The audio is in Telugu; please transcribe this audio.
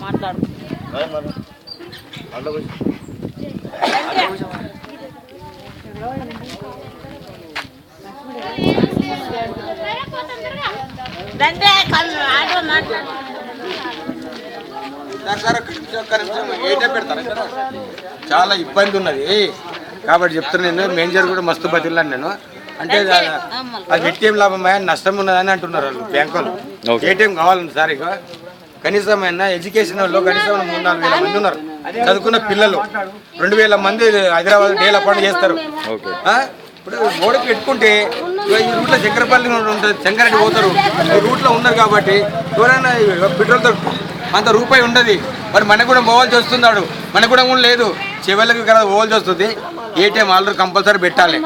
మాట్లాడు చాలా ఇబ్బంది ఉన్నది కాబట్టి చెప్తున్నాను. నేను మేనేజర్ కూడా మస్తు బతిలాను నేను. అంటే అది పెట్టి ఏం లాభం నష్టం ఉన్నదని అంటున్నారు వాళ్ళు బ్యాంకులు. ఏటీఎం కావాలండి సార్. ఇక కనీసం ఎడ్యుకేషన్ వాళ్ళు కనీసం 3-4 వేల మంది ఉన్నారు చదువుకున్న పిల్లలు. 2000 మంది హైదరాబాద్ డెవలప్ చేస్తారు. ఇప్పుడు ఓడికి పెట్టుకుంటే ఈ రూట్లో చక్కెరపల్లి ఉంటుంది, చెంగారెడ్డి పోతారు, ఈ రూట్లో ఉన్నారు కాబట్టి ఎవరైనా పెట్రోల్ దొరుకుతుంది. అంత రూపాయి ఉండదు. మరి మనకు కూడా పోవాల్సి వస్తున్నాడు, మనకు కూడా లేదు, చివరికి కదా పోవాల్సి వస్తుంది. ఏటీఎం ఆల్రెడీ కంపల్సరీ పెట్టాలి.